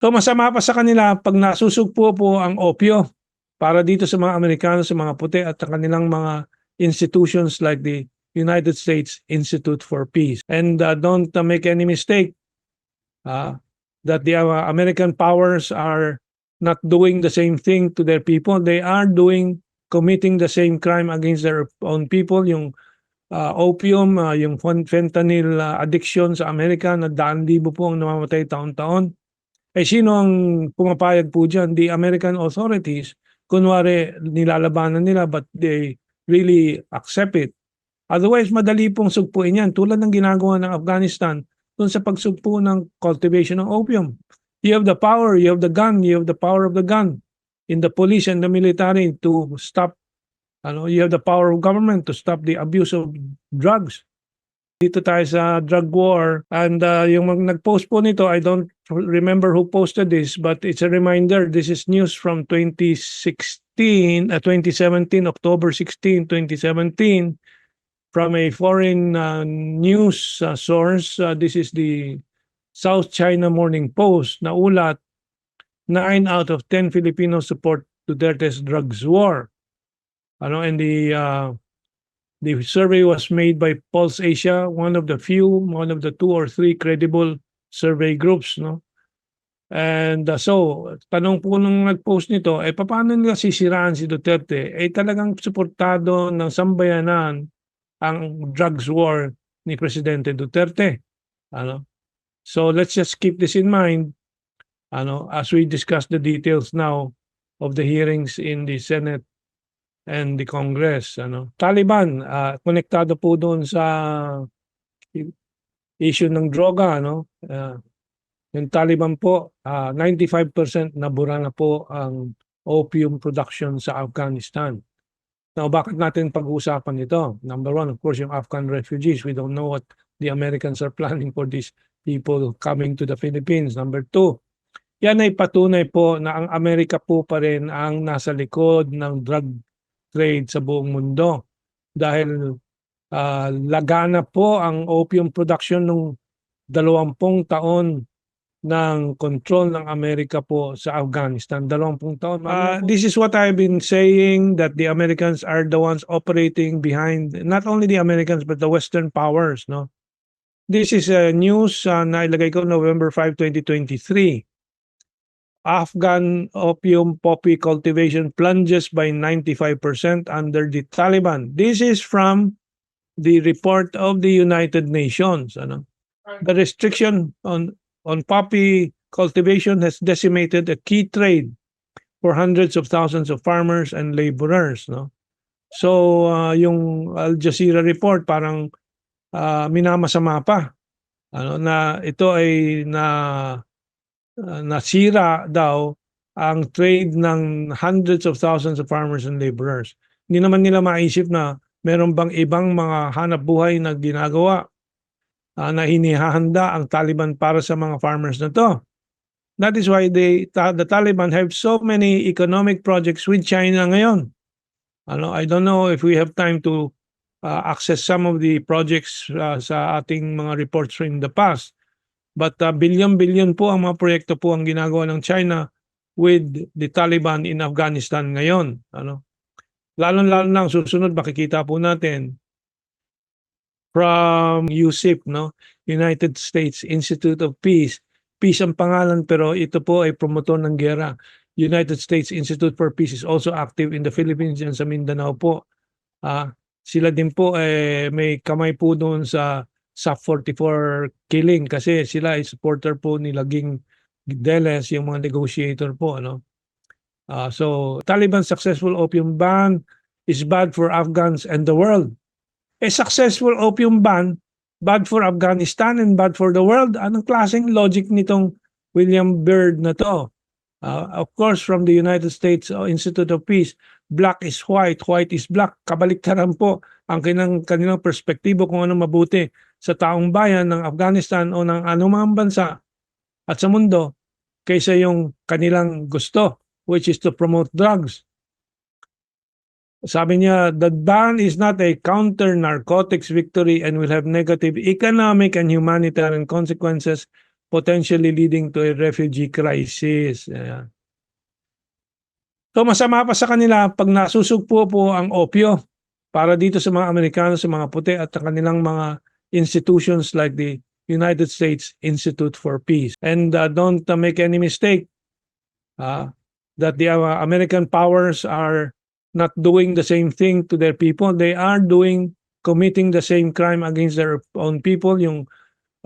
So masama pa sa kanila pag nasusugpo po ang opyo para dito sa mga Amerikano, sa mga puti at sa kanilang mga institutions like the United States Institute for Peace. And don't make any mistake that the American powers are not doing the same thing to their people. They are committing the same crime against their own people. Yung opium, yung fentanyl addiction sa Amerika na daan-libo po ang namamatay taon-taon. Eh sino ang pumapayag po dyan? The American authorities. Kunwari nilalabanan nila but they really accept it. Otherwise, madali pong sugpuin yan. Tulad ng ginagawa ng Afghanistan dun sa pagsugpo ng cultivation ng opium. You have the power, you have the gun, you have the power of the gun in the police and the military to stop. You have the power of government to stop the abuse of drugs. Dito tayo sa drug war and yung nag-post po nito, I don't remember who posted this but it's a reminder. This is news from 2017, October 16, 2017 from a foreign news source. This is the South China Morning Post na ulat, 9 out of 10 Filipinos support Duterte's drugs war. And the survey was made by Pulse Asia, one of the 2 or 3 credible survey groups, no? And so, tanong po nung nag-post nito, paano nila sisiraan si Duterte? Talagang suportado ng sambayanan ang drugs war ni Presidente Duterte. So, let's just keep this in mind as we discuss the details now of the hearings in the Senate and the Congress. Taliban, konektado po doon sa issue ng droga. Yung Taliban po, 95% nabura na po ang opium production sa Afghanistan. Now, bakit natin pag-uusapan ito? Number one, of course, yung Afghan refugees. We don't know what the Americans are planning for these people coming to the Philippines. Number two, yan ay patunay po na ang Amerika po pa rin ang nasa likod ng drug trade sa buong mundo dahil lagana po ang opium production nung 20 taon ng control ng Amerika po sa Afghanistan. 20 taon. This is what I've been saying, that the Americans are the ones operating behind, not only the Americans but the Western powers. This is news na ilagay ko November 5, 2023. Afghan opium poppy cultivation plunges by 95% under the Taliban. This is from the report of the United Nations. The restriction on poppy cultivation has decimated a key trade for hundreds of thousands of farmers and laborers. So, yung Al Jazeera report parang minamasama pa. Na ito ay nasira daw ang trade ng hundreds of thousands of farmers and laborers. Hindi naman nila maisip na meron bang ibang mga hanap buhay na ginagawa na hinihahanda ang Taliban para sa mga farmers na to. That is why the Taliban have so many economic projects with China ngayon. I don't know if we have time to access some of the projects sa ating mga reports from the past. But billion-billion po ang mga proyekto po ang ginagawa ng China with the Taliban in Afghanistan ngayon. Lalo-lalo na ang susunod, makikita po natin from USIP, United States Institute of Peace. Peace ang pangalan pero ito po ay promotor ng gera. United States Institute for Peace is also active in the Philippines and sa Mindanao po. Sila din po may kamay po doon sa SAF 44 killing kasi sila ay supporter po ni Laging Deles, yung mga negotiator po. So, Taliban successful opium ban is bad for Afghans and the world. A successful opium ban, bad for Afghanistan and bad for the world. Anong klaseng logic nitong William Byrd na to? Of course, from the United States Institute of Peace, black is white, white is black. Kabaliktaran po ang kanilang perspektibo kung ano mabuti sa taong bayan ng Afghanistan o ng anumang bansa at sa mundo kaysa yung kanilang gusto, which is to promote drugs. Sabi niya, the ban is not a counter-narcotics victory and will have negative economic and humanitarian consequences potentially leading to a refugee crisis. Ayan. So masama pa sa kanila pag nasusugpo po ang opyo para dito sa mga Amerikano, sa mga puti at sa kanilang mga institutions like the United States Institute for Peace. And don't make any mistake that the American powers are not doing the same thing to their people. They are committing the same crime against their own people. Yung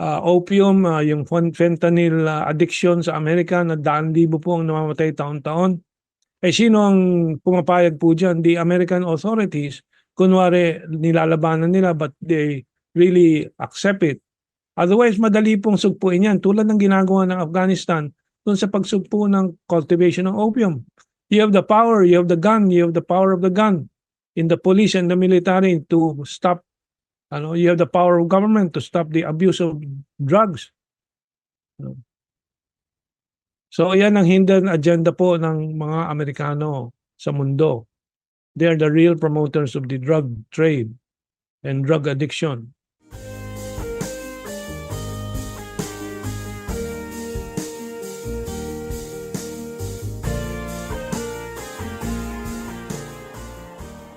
opium, yung fentanyl addiction sa Amerika na daan-libo po ang namamatay taon-taon. Eh sino ang pumapayag po dyan? The American authorities. Kunwari nilalabanan nila but they really accept it. Otherwise, madali pong sugpuin yan. Tulad ng ginagawa ng Afghanistan dun sa pagsugpo ng cultivation ng opium. You have the power, you have the gun, you have the power of the gun in the police and the military to stop, you have the power of government to stop the abuse of drugs. So yan ang hidden agenda po ng mga Amerikano sa mundo. They are the real promoters of the drug trade and drug addiction.